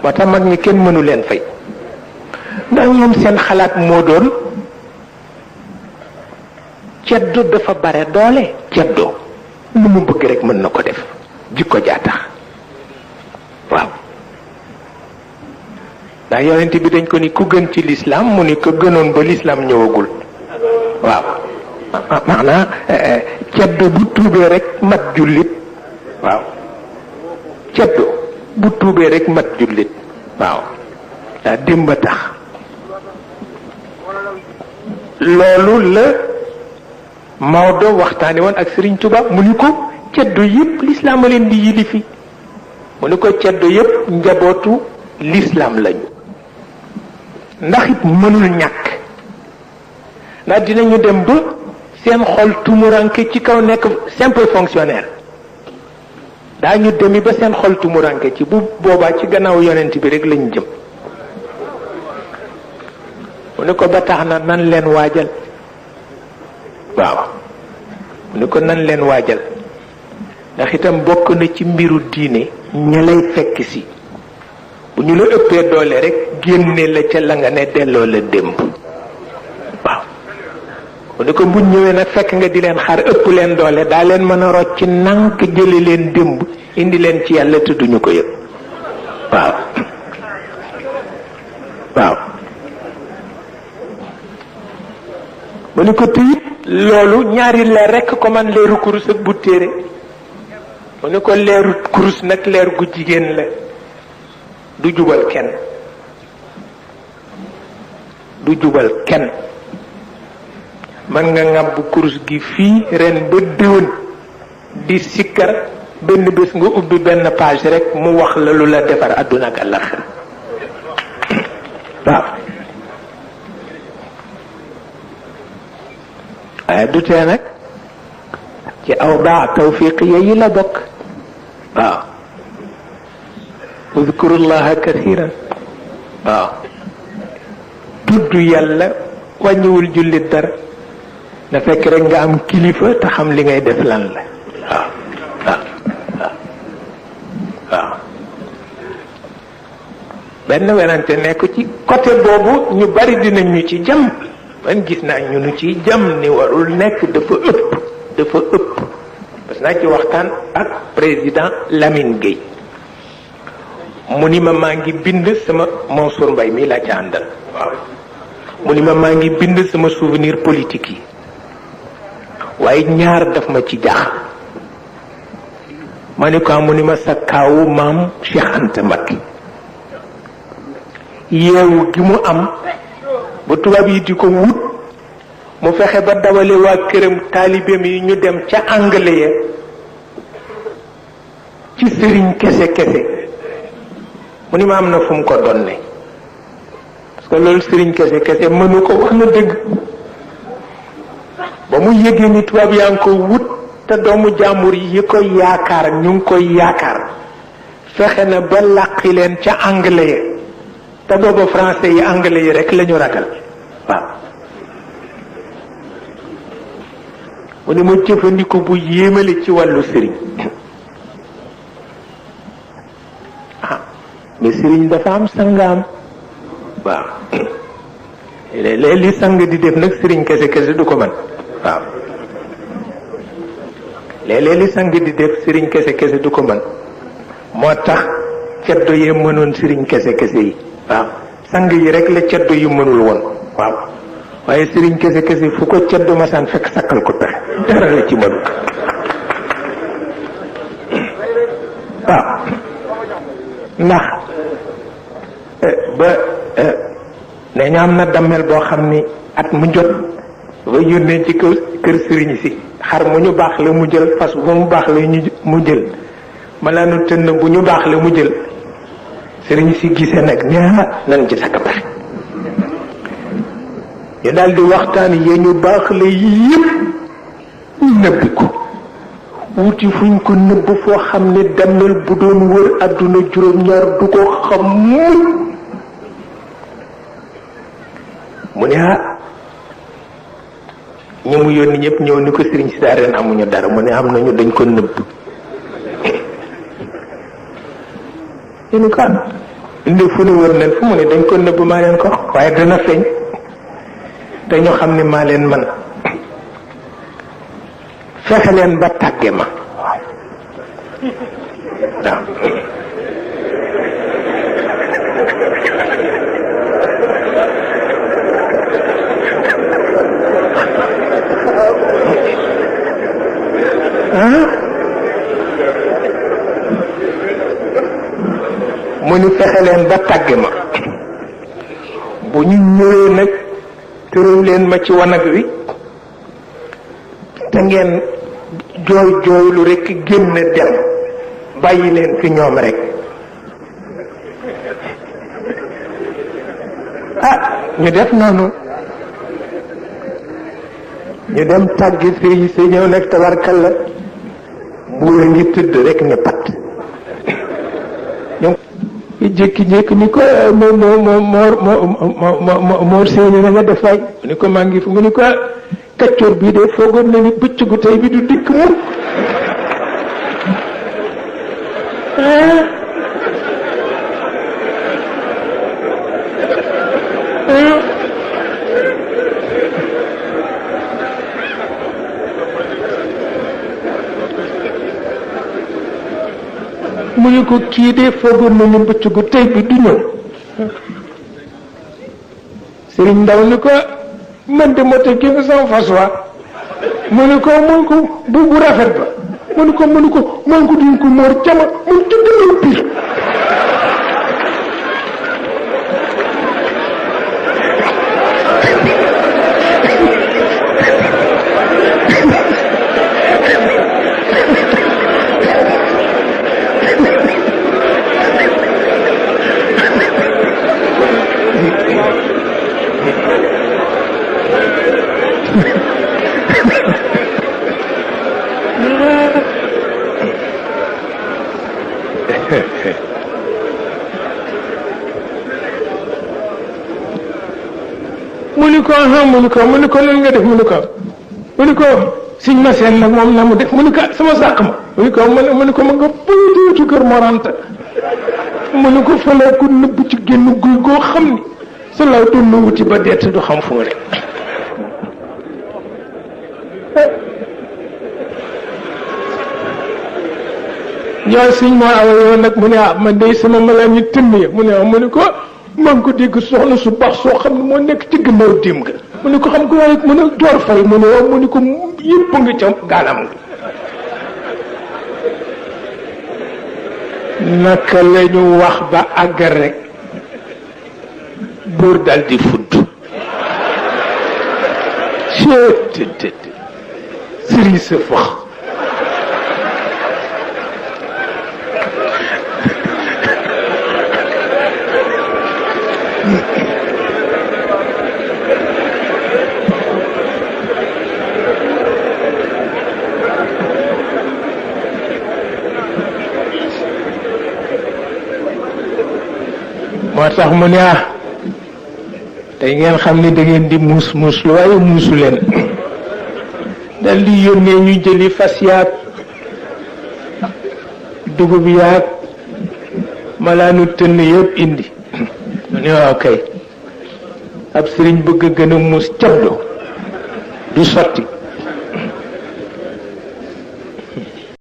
moo tax mag ñi kenn mënu leen fay ndax ñoom seen xalaat moo doon ceddo dafa bare doole ceddo lu mu bëgg rek mën na ko def jikko jaa tax waaw ndax yonent bi dañ ko ni ku gën ci l'islam mu ni ko gënoon ba l'islam ñëwagul waaw maanaam ceddo bu tuubee rek mat jullit waaw ceddo bu tuubee rek mat jullit waaw daa démb tax loolu la Maodo waxtaane woon ak Serigne Touba mu ni ko ceddo yépp l'islam a leen di yilifi mu ni ko ceddo yépp njabootu l'islam lañu ndax it mënul ñàkk ndax dinañu dem ba seen xol tumuranke ci kaw nekk simple fonctionnaire daañu demi ba seen xol tumuranke ci bu boobaa ci gannaaw yonent bi rek lañu jëm mu ne ko ba tax na nan leen waajal waaw mu ne ko nan leen waajal ndax itam bokk na ci mbiru diine ña lay fekk si bu ñu la ëppee doole rek génne la ca la nga ne delloo la démb waaw mu ne ko buñ ñëwee nag fekk nga di leen xaar ëpp leen doole daa leen mën a rocc nànk jële leen démb indi leen ci yàlla te duñu ko yëg waaw waaw mu ne ko tëyit loolu ñaari leer rekk ko man leeru kurus ak bu téere mu ne ko leeru kurus nag leer gu jigéen la du jubal kenn du jubal kenn man nga ŋàbb kurus gi fii ren ba déwén di sikkar benn bés nga ubbi benn page rek mu wax la lu la defar àdduna ak àllaxira waaw waaye du tee nag ci awdaa tawfiqiya yi la bokk waaw udkurullaha kathiran waaw tudd yàlla wàññiwul jullit dara na fekk rek nga am kilifa te xam li ngay def lan la waaw waaw waaw benn werante nekk ci côté boobu ñu bari dinañ ñu ci jam man gis naa ñu nu ci jam ni warul nekk dafa ëpp parce que naa ci waxtaan ak président Lamine Gueye mu ni ma maa ngi bind sama Mansour Mbaye mi laa ca àndal waaw mu ni ma maa ngi bind sama souvenir politique yi waaye ñaar daf ma ci jaaxal ma ni ko mu ni ma sa kaawu maam Cheikh Anta Mbacké yeewu gi mu am ba tubaab yi di ko wut mu fexe ba dawale waa këram taalibeem yi ñu dem ca anglais ya ci sëriñ kese mu ni ma am na fu mu ko donne parce que loolu sëriñ kese mënu ko wax na dëgg ba mu yëgee ni tubaab yaa ngi ko wut te doomu jàmbur yi koy yaakaar ñu ngi koy yaakaar fexe na ba làqi leen ca anglais ya te booba français yi anglais yi rek lañu ragal waaw mu ni ma jëfandiku bu yéemale ci wàllu sëriñ mais sëriñ dafa am sangaam waaw léeg-léeg li sang di def nag sëriñ kese du ko mën waaw léeg-léeg li sang di def sëriñ kese du ko mën moo tax ceddo yee mënoon sëriñ kese yi waaw sang yi rek la ceddo yu mënul woon waaw waaye sëriñ kese fu ko ceddo masaan fekk sakkal ko pexe dara la ci mënul waaw ndax ba ne ñu am na dammel boo xam ni at mu jot ba yónnee ci kër sëriñ si xar mu ñu baax la mu jël fas bu mu baax la mu jël malaanu tënn bu ñu baax la mu jël sëriñ si gisee nag nan ci sakk pexe ñu daal di waxtaan yee ñu baax la yépp ñu nëbbi ko wuti fuñ ko nëbb foo xam ne dammel bu doon wër àdduna juróom-ñaar du ko xam mu ne ñi mu yónni ñëpp ñëw ni ko sëriñ si daa ren amuñu dara mu ne am nañu dañ ko nëbb ñu ni ko indi fu nu wër leen fu mu ne dañ ko nëbb maa leen ko waaye dana feeñ te ñu xam ni maa leen man fexe leen ba tàgge ma waaw mu ni fexe leen ba tàgge ma bu ñu ñëwee nag tëral leen ma ci wanag wi te ngeen jooy jooylu rekk génn dem bàyyi leen fi ñoom rekk ñu def noonu ñu dem tàggi sëriñ si ñëw nag tabarkalla buur a ngi tëdd rekk ne pat ñoom jékki-jékki ni ko moor séeni na nga def waay mu ni ko maa ngi fu mu ni ko kaccoor bii de foogoon na ni bëccëgu tey bi du dikk moom mu ni ko kii de foogoon na ni bëccëgu tey bi du ñëw sëriñ ndaw ni ko man de moo tax kii nga sama fas waa mu ni ko bu rafet ba mu ni ko man ko duñ ko moor cama mun ci gënal pir mu ni ko nan nga def mu ni ko siñ ma seen nag moom na mu def mu ni ko sama sàq ma mu ni ko ma nga pëytu ci kër moranta mu ni ko falee ku nëbb ci génn guy goo xam ni sa law doon na wuti ba dett du xam fu mu ne ñoo siñ moo awa yoon nag mu ne man day sama malaa ñu tënn ya mu ni ko man ko dégg soxna su baax soo xam ne moo nekk ci gannaaw dim ga mu ni ko xam ko waaye mu ne door fay mu ni ko yëpp nga ca gaalam nga naka la ñu wax ba àgg rek buur dal di fudd ctt sëriñ sa fax moo tax mu ne tey ngeen xam ni da ngeen di muus lu waaye muusu leen dal di yónnee ñu jëli fas yaag dugub yaag malaanu tënn yëpp indi mu ne waaw kay ab sëriñ bëgg gën a muus cabdo du sotti